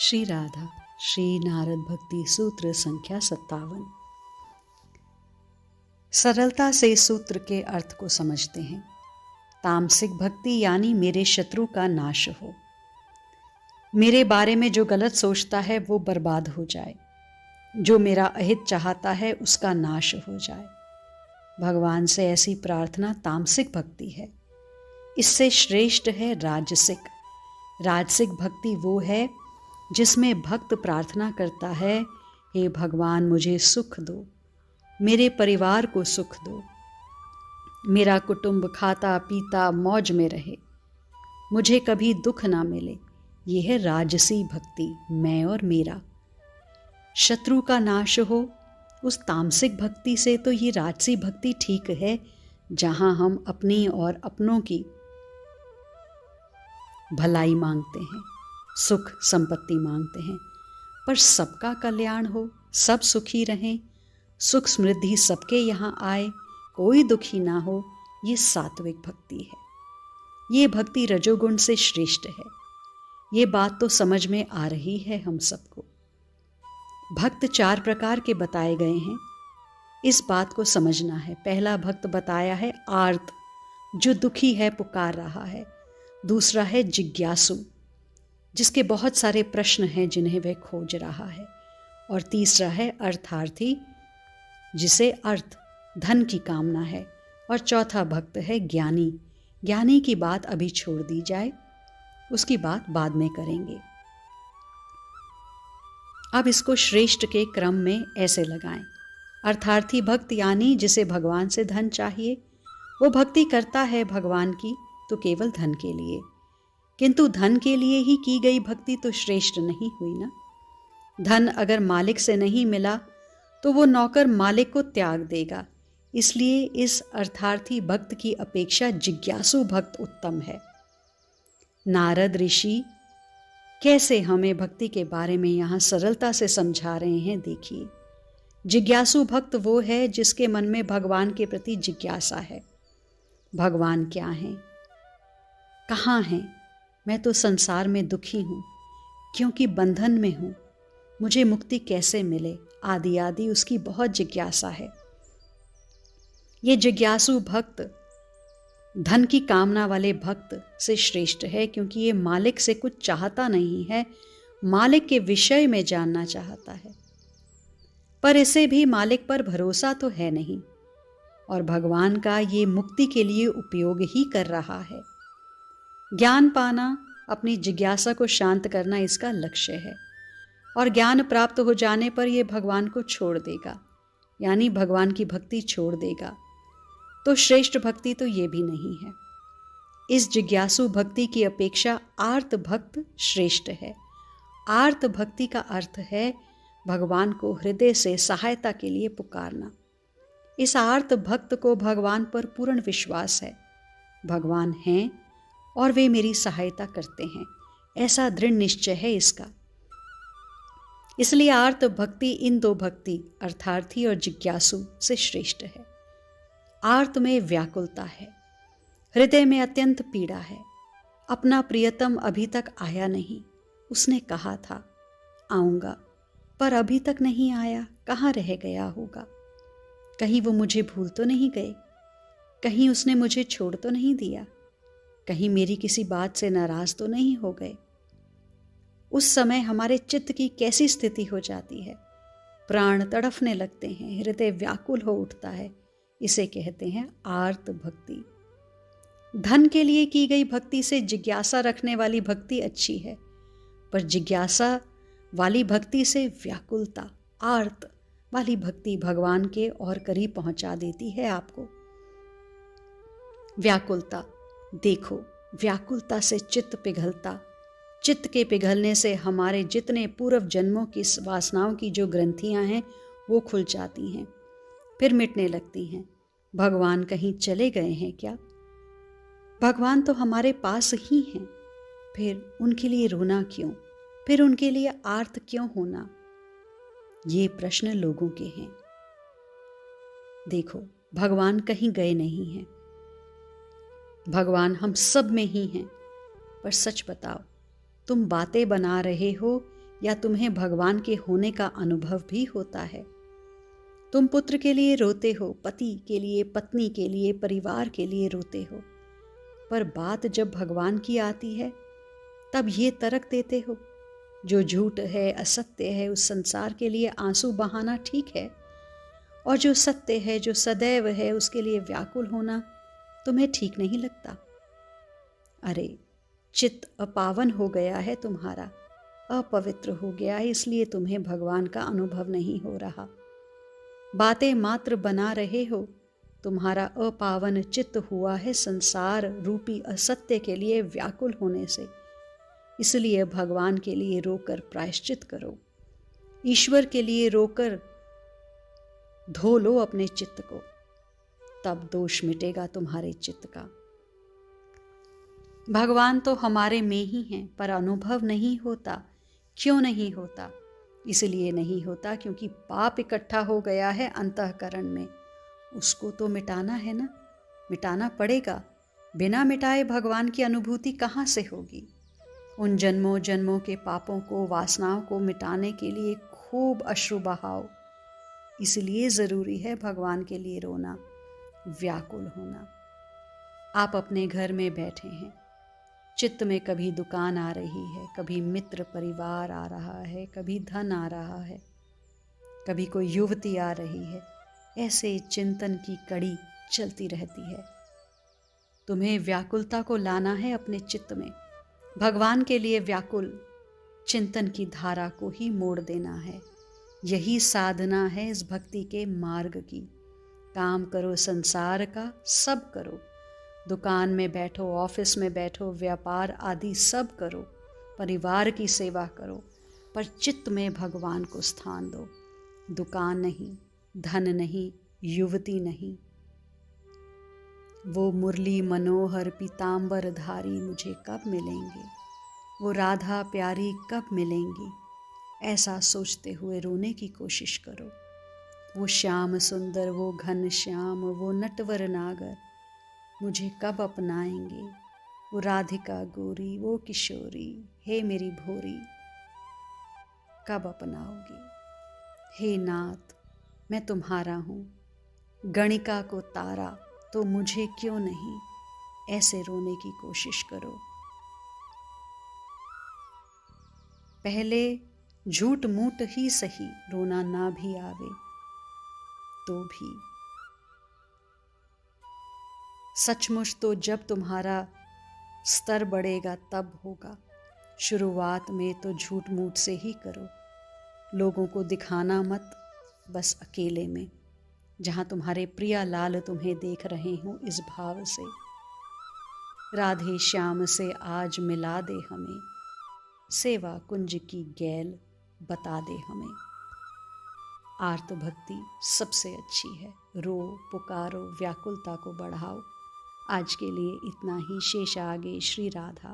श्री राधा श्री नारद भक्ति सूत्र संख्या 57। सरलता से सूत्र के अर्थ को समझते हैं। तामसिक भक्ति यानी मेरे शत्रु का नाश हो, मेरे बारे में जो गलत सोचता है वो बर्बाद हो जाए, जो मेरा अहित चाहता है उसका नाश हो जाए। भगवान से ऐसी प्रार्थना तामसिक भक्ति है। इससे श्रेष्ठ है राजसिक। राजसिक भक्ति वो है जिसमें भक्त प्रार्थना करता है, हे भगवान मुझे सुख दो, मेरे परिवार को सुख दो, मेरा कुटुंब खाता पीता मौज में रहे, मुझे कभी दुख ना मिले। यह है राजसी भक्ति, मैं और मेरा। शत्रु का नाश हो, उस तामसिक भक्ति से तो ये राजसी भक्ति ठीक है, जहां हम अपनी और अपनों की भलाई मांगते हैं, सुख संपत्ति मांगते हैं, पर सबका कल्याण हो, सब सुखी रहें, सुख समृद्धि सबके यहाँ आए, कोई दुखी ना हो। ये सात्विक भक्ति है। ये भक्ति रजोगुण से श्रेष्ठ है। ये बात तो समझ में आ रही है हम सबको। भक्त 4 प्रकार के बताए गए हैं, इस बात को समझना है। पहला भक्त बताया है आर्त, जो दुखी है, पुकार रहा है। दूसरा है जिज्ञासु, जिसके बहुत सारे प्रश्न हैं जिन्हें वह खोज रहा है। और तीसरा है अर्थार्थी, जिसे अर्थ धन की कामना है। और चौथा भक्त है ज्ञानी। ज्ञानी की बात अभी छोड़ दी जाए, उसकी बात बाद में करेंगे। अब इसको श्रेष्ठ के क्रम में ऐसे लगाएं। अर्थार्थी भक्त यानी जिसे भगवान से धन चाहिए, वो भक्ति करता है भगवान की तो केवल धन के लिए, किंतु धन के लिए ही की गई भक्ति तो श्रेष्ठ नहीं हुई ना। धन अगर मालिक से नहीं मिला तो वो नौकर मालिक को त्याग देगा। इसलिए इस अर्थार्थी भक्त की अपेक्षा जिज्ञासु भक्त उत्तम है। नारद ऋषि कैसे हमें भक्ति के बारे में यहाँ सरलता से समझा रहे हैं, देखिए। जिज्ञासु भक्त वो है जिसके मन में भगवान के प्रति जिज्ञासा है। भगवान क्या हैं, कहाँ हैं? मैं तो संसार में दुखी हूँ, क्योंकि बंधन में हूँ, मुझे मुक्ति कैसे मिले, आदि आदि उसकी बहुत जिज्ञासा है। ये जिज्ञासु भक्त धन की कामना वाले भक्त से श्रेष्ठ है, क्योंकि ये मालिक से कुछ चाहता नहीं है, मालिक के विषय में जानना चाहता है। पर इसे भी मालिक पर भरोसा तो है नहीं, और भगवान का ये मुक्ति के लिए उपयोग ही कर रहा है। ज्ञान पाना, अपनी जिज्ञासा को शांत करना इसका लक्ष्य है। और ज्ञान प्राप्त हो जाने पर यह भगवान को छोड़ देगा, यानी भगवान की भक्ति छोड़ देगा। तो श्रेष्ठ भक्ति तो ये भी नहीं है। इस जिज्ञासु भक्ति की अपेक्षा आर्त भक्त श्रेष्ठ है। आर्त भक्ति का अर्थ है भगवान को हृदय से सहायता के लिए पुकारना। इस आर्त भक्त को भगवान पर पूर्ण विश्वास है। भगवान हैं और वे मेरी सहायता करते हैं, ऐसा दृढ़ निश्चय है इसका। इसलिए आर्त भक्ति इन 2 भक्ति अर्थार्थी और जिज्ञासु से श्रेष्ठ है। आर्त में व्याकुलता है, हृदय में अत्यंत पीड़ा है। अपना प्रियतम अभी तक आया नहीं, उसने कहा था आऊंगा, पर अभी तक नहीं आया, कहाँ रह गया होगा? कहीं वो मुझे भूल तो नहीं गए? कहीं उसने मुझे छोड़ तो नहीं दिया? कहीं मेरी किसी बात से नाराज तो नहीं हो गए? उस समय हमारे चित्त की कैसी स्थिति हो जाती है? प्राण तड़फने लगते हैं, हृदय व्याकुल हो उठता है। इसे कहते हैं आर्त भक्ति। धन के लिए की गई भक्ति से जिज्ञासा रखने वाली भक्ति अच्छी है, पर जिज्ञासा वाली भक्ति से व्याकुलता, आर्त वाली भक्ति भगवान के और करीब पहुंचा देती है आपको। व्याकुलता देखो, व्याकुलता से चित्त पिघलता, चित्त के पिघलने से हमारे जितने पूर्व जन्मों की वासनाओं की जो ग्रंथियां हैं वो खुल जाती हैं, फिर मिटने लगती हैं। भगवान कहीं चले गए हैं क्या? भगवान तो हमारे पास ही हैं, फिर उनके लिए रोना क्यों? फिर उनके लिए आर्त क्यों होना? ये प्रश्न लोगों के हैं। देखो, भगवान कहीं गए नहीं हैं, भगवान हम सब में ही हैं। पर सच बताओ, तुम बातें बना रहे हो या तुम्हें भगवान के होने का अनुभव भी होता है। तुम पुत्र के लिए रोते हो, पति के लिए, पत्नी के लिए, परिवार के लिए रोते हो, पर बात जब भगवान की आती है तब ये तर्क देते हो, जो झूठ है, असत्य है, उस संसार के लिए आंसू बहाना ठीक है, और जो सत्य है, जो सदैव है, उसके लिए व्याकुल होना तुम्हें ठीक नहीं लगता। अरे, चित्त अपावन हो गया है तुम्हारा, अपवित्र हो गया है, इसलिए तुम्हें भगवान का अनुभव नहीं हो रहा। बातें मात्र बना रहे हो, तुम्हारा अपावन चित्त हुआ है संसार रूपी असत्य के लिए व्याकुल होने से। इसलिए भगवान के लिए रोकर प्रायश्चित करो, ईश्वर के लिए रोकर धो लो अपने चित्त को, तब दोष मिटेगा तुम्हारे चित्त का। भगवान तो हमारे में ही हैं, पर अनुभव नहीं होता। क्यों नहीं होता? इसलिए नहीं होता क्योंकि पाप इकट्ठा हो गया है अंतःकरण में। उसको तो मिटाना है ना, मिटाना पड़ेगा। बिना मिटाए भगवान की अनुभूति कहाँ से होगी? उन जन्मों जन्मों के पापों को, वासनाओं को मिटाने के लिए खूब अश्रु बहाओ। इसलिए ज़रूरी है भगवान के लिए रोना, व्याकुल होना। आप अपने घर में बैठे हैं, चित्त में कभी दुकान आ रही है, कभी मित्र परिवार आ रहा है, कभी धन आ रहा है, कभी कोई युवती आ रही है। ऐसे चिंतन की कड़ी चलती रहती है। तुम्हें व्याकुलता को लाना है अपने चित्त में, भगवान के लिए व्याकुल चिंतन की धारा को ही मोड़ देना है। यही साधना है इस भक्ति के मार्ग की। काम करो संसार का, सब करो, दुकान में बैठो, ऑफिस में बैठो, व्यापार आदि सब करो, परिवार की सेवा करो, पर चित्त में भगवान को स्थान दो। दुकान नहीं, धन नहीं, युवती नहीं। वो मुरली मनोहर पीतांबर धारी मुझे कब मिलेंगे, वो राधा प्यारी कब मिलेंगी, ऐसा सोचते हुए रोने की कोशिश करो। वो श्याम सुंदर, वो घन श्याम, वो नटवर नागर मुझे कब अपनाएंगे, वो राधिका गोरी, वो किशोरी, हे मेरी भोरी कब अपनाओगी। हे नाथ, मैं तुम्हारा हूँ, गणिका को तारा तो मुझे क्यों नहीं, ऐसे रोने की कोशिश करो। पहले झूठ मूठ ही सही, रोना ना भी आवे तो भी। सचमुच तो जब तुम्हारा स्तर बढ़ेगा तब होगा। शुरुआत में तो झूठ मूठ से ही करो। लोगों को दिखाना मत, बस अकेले में, जहाँ तुम्हारे प्रिया लाल तुम्हें देख रहे हों, इस भाव से। राधे श्याम से आज मिला दे हमें, सेवा कुंज की गैल बता दे हमें। आर्त भक्ति सबसे अच्छी है। रो, पुकारो, व्याकुलता को बढ़ाओ। आज के लिए इतना ही। शेष आगे। श्री राधा।